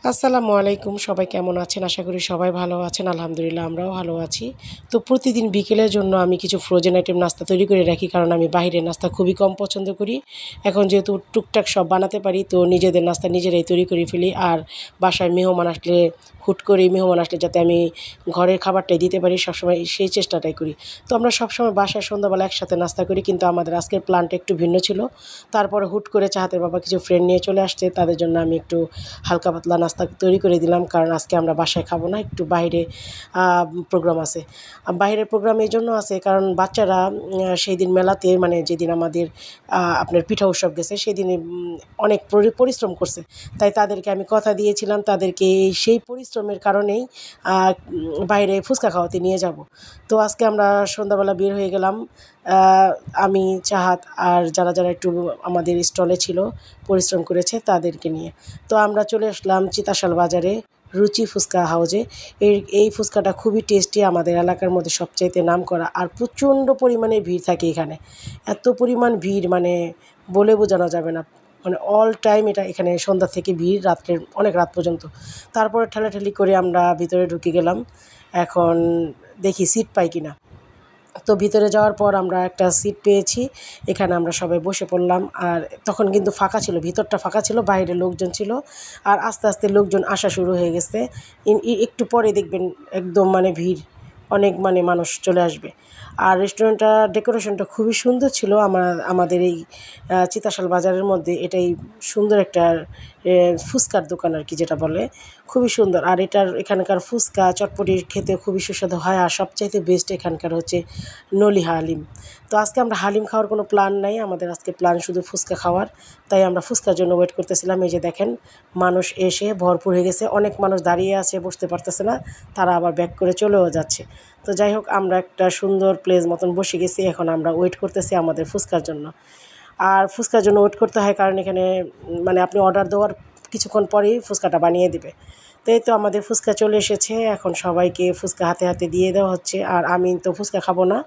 আসসালামু আলাইকুম, সবাই কেমন আছেন? আশা করি সবাই ভালো আছেন। আলহামদুলিল্লাহ আমরাও ভালো আছি। তো প্রতিদিন বিকেলের জন্য আমি কিছু ফ্রোজেন আইটেম নাস্তা তৈরি করে রাখি, কারণ আমি বাহিরের নাস্তা খুবই কম পছন্দ করি। এখন যেহেতু টুকটাক সব বানাতে পারি, তো নিজেদের নাস্তা নিজেরাই তৈরি করে ফেলি। আর বাসায় মেহমান আসলে হুট করেই মেহমান আসলে যাতে আমি ঘরের খাবারটাই দিতে পারি, সবসময় সেই চেষ্টাটাই করি। তো আমরা সবসময় বাসায় সন্ধ্যাবেলা একসাথে নাস্তা করি, কিন্তু আমাদের আজকের প্ল্যানটা একটু ভিন্ন ছিল। তারপরে হুট করে চাহাতের বাবা কিছু ফ্রেন্ড নিয়ে চলে আসছে, তাদের জন্য আমি একটু হালকা পাতলা নাস্তা তৈরি করে দিলাম, কারণ আজকে আমরা বাসায় খাবো না, একটু বাইরে প্রোগ্রাম আছে। বাইরের প্রোগ্রাম এই জন্য আছে কারণ বাচ্চারা সেই দিন মেলাতে, মানে যেদিন আমাদের আপনার পিঠা উৎসব গেছে সেদিনে অনেক পরিশ্রম করছে। তাই তাদেরকে আমি কথা দিয়েছিলাম, তাদেরকে সেই পরিশ্রমের কারণেই বাইরে ফুচকা খাওয়াতে নিয়ে যাব। তো আজকে আমরা সন্ধ্যাবেলা বের হয়ে গেলাম, আমি, চাহাত আর যারা যারা একটু আমাদের স্টলে ছিল, পরিশ্রম করেছে তাদেরকে নিয়ে। তো আমরা চলে আসলাম চিতাশাল বাজারে রুচি ফুচকা হাউজে। এই ফুচকাটা খুবই টেস্টি, আমাদের এলাকার মধ্যে সবচাইতে নামকরা, আর প্রচণ্ড পরিমাণে ভিড় থাকে এখানে। এত পরিমাণ ভিড় মানে বলে বোঝানো যাবে না। মানে অল টাইম এটা এখানে সন্ধ্যা থেকে ভিড়, রাত্রের অনেক রাত পর্যন্ত। তারপরে ঠেলাঠেলি করে আমরা ভিতরে ঢুকে গেলাম। এখন দেখি সিট পাই কিনা। তো ভিতরে যাওয়ার পর আমরা একটা সিট পেয়েছি, এখানে আমরা সবাই বসে পড়লাম। আর তখন কিন্তু ফাঁকা ছিল, ভিতরটা ফাঁকা ছিল, বাইরে লোকজন ছিল। আর আস্তে আস্তে লোকজন আসা শুরু হয়ে গেছে। একটু পরে দেখবেন একদম মানে ভিড়, অনেক মানে মানুষ চলে আসবে। আর রেস্টুরেন্টটা ডেকোরেশনটা খুবই সুন্দর ছিল। আমাদের এই চিতাশাল বাজারের মধ্যে এটাই সুন্দর একটা ফুচকার দোকান আর কি, যেটা বলে, খুবই সুন্দর। আর এখানকার ফুচকা চটপটি খেতে খুবই সুস্বাদু হয়। আর সবচাইতে বেস্ট এখানকার হচ্ছে নলি হালিম। তো আজকে আমরা হালিম খাওয়ার কোনো প্ল্যান নাই, আমাদের আজকে প্ল্যান শুধু ফুচকা খাওয়ার। তাই আমরা ফুচকার জন্য ওয়েট করতেছিলাম। এই যে দেখেন, মানুষ এসে ভরপুর হয়ে গেছে, অনেক মানুষ দাঁড়িয়ে আছে, বসতে পারতেছে না, তারা আবার ব্যাক করে চলেও যাচ্ছে। তো যাই হোক, আমরা একটা সুন্দর প্লেস মতন বসে গেছি, এখন আমরা ওয়েট করতেছি আমাদের ফুচকার জন্য। আর ফুচকার জন্য ওয়েট করতে হয় কারণ এখানে মানে আপনি অর্ডার দেওয়ার কিছুক্ষণ পরেই ফুচকাটা বানিয়ে দেবে। তো এই তো আমাদের ফুচকা চলে এসেছে, এখন সবাইকে ফুচকা হাতে হাতে দিয়ে দেওয়া হচ্ছে। আর আমি তো ফুচকা খাবো না,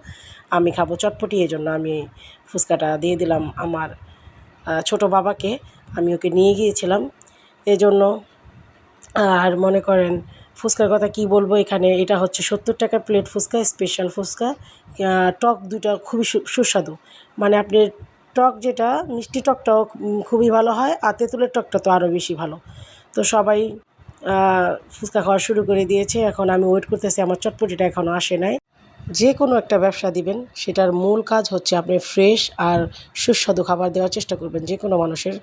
আমি খাবো চটপটি, এই জন্য আমি ফুচকাটা দিয়ে দিলাম আমার ছোটো বাবাকে। আমি ওকে নিয়ে গিয়েছিলাম এই জন্য। আর মনে করেন ফুচকার কথা কি বলবো, এখানে এটা হচ্ছে 70 টাকা প্লেট ফুচকা, স্পেশাল ফুচকা। টক দুইটা খুবই সুস্বাদু, মানে আপনি টক যেটা মিষ্টি টকটাও খুবই ভালো হয়, আর তেঁতুলের টকটা তো আরও বেশি ভালো। তো সবাই ফুচকা খাওয়া শুরু করে দিয়েছে, এখন আমি ওয়েট করতেছি, আমার চটপটিটা এখনও আসে নাই। যে কোনো একটা ব্যবসা দিবেন, সেটার মূল কাজ হচ্ছে আপনি ফ্রেশ আর সুস্বাদু খাবার দেওয়ার চেষ্টা করবেন। যে কোনো মানুষের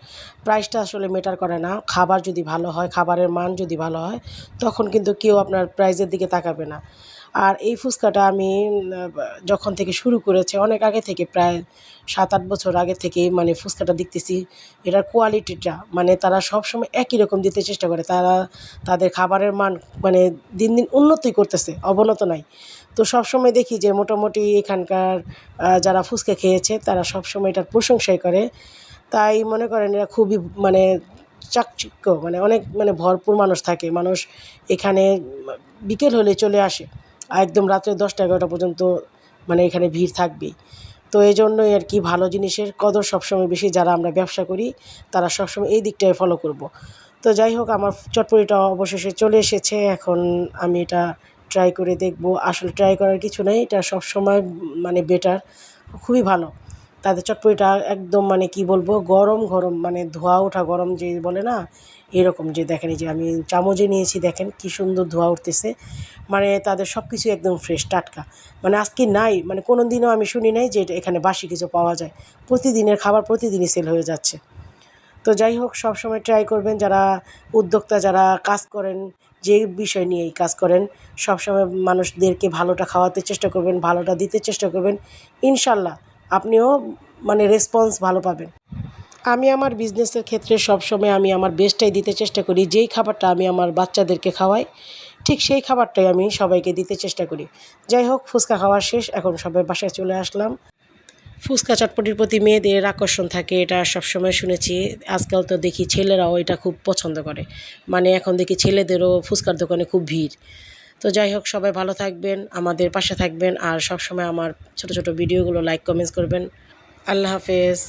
প্রাইসটা আসলে ম্যাটার করে না, খাবার যদি ভালো হয়, খাবারের মান যদি ভালো হয়, তখন কিন্তু কেউ আপনার প্রাইসের দিকে তাকাবে না। আর এই ফুচকাটা আমি যখন থেকে শুরু করেছে, অনেক আগে থেকে, প্রায় 7-8 বছর আগে থেকেই মানে ফুচকাটা দেখতেছি। এটার কোয়ালিটিটা মানে তারা সবসময় একই রকম দিতে চেষ্টা করে, তারা তাদের খাবারের মান মানে দিন দিন উন্নতি করতেছে, অবনত নাই। তো সবসময় দেখি যে মোটামুটি এখানকার যারা ফুচকা খেয়েছে তারা সবসময় এটার প্রশংসাই করে। তাই মনে করেন এরা খুবই মানে চাকচিক্য, মানে অনেক মানে ভরপুর মানুষ থাকে, মানুষ এখানে বিকেল হলে চলে আসে, একদম রাত্রে 10টা-11টা পর্যন্ত মানে এখানে ভিড় থাকবেই। তো এই জন্যই আর কি ভালো জিনিসের কদর সবসময় বেশি, যারা আমরা ব্যবসা করি তারা সবসময় এই দিকটাই ফলো করব। তো যাই হোক, আমার চটপটিটা অবশেষে চলে এসেছে, এখন আমি এটা ট্রাই করে দেখব। আসলে ট্রাই করার কিছু নেই, এটা সবসময় মানে বেটার, খুবই ভালো। তাদের চটপটিটা একদম মানে কি বলবো, গরম গরম, মানে ধোঁয়া ওঠা গরম যে বলে না, এরকম। যে দেখেন, এই যে আমি চামচে নিয়েছি, দেখেন কি সুন্দর ধোঁয়া উঠতেছে, মানে তাদের সব কিছু একদম ফ্রেশ টাটকা। মানে আজকে নাই, মানে কোনো দিনও আমি শুনি নাই যে এখানে বাসি কিছু পাওয়া যায়। প্রতিদিনের খাবার প্রতিদিনই সেল হয়ে যাচ্ছে। তো যাই হোক, সবসময় ট্রাই করবেন, যারা উদ্যোক্তা, যারা কাজ করেন, যে বিষয় নিয়েই কাজ করেন, সবসময় মানুষদেরকে ভালোটা খাওয়াতে চেষ্টা করবেন, ভালোটা দিতে চেষ্টা করবেন। ইনশাল্লাহ আপনিও মানে রেসপন্স ভালো পাবেন। আমি আমার বিজনেসের ক্ষেত্রে সবসময় আমি আমার বেস্টটাই দিতে চেষ্টা করি। যেই খাবারটা আমি আমার বাচ্চাদেরকে খাওয়াই, ঠিক সেই খাবারটাই আমি সবাইকে দিতে চেষ্টা করি। যাই হোক, ফুচকা খাওয়া শেষ, এখন সবাই বাসায় চলে আসলাম। ফুচকা চটপটির প্রতি মেয়েদের আকর্ষণ থাকে, এটা সবসময় শুনেছি। আজকাল তো দেখি ছেলেরাও এটা খুব পছন্দ করে, মানে এখন দেখি ছেলেদেরও ফুচকার দোকানে খুব ভিড়। তো যাই হোক, সবাই ভালো থাকবেন, আমাদের পাশে থাকবেন, আর সবসময় আমার ছোট ছোট ভিডিওগুলো লাইক কমেন্টস করবেন। আল্লাহ হাফেজ।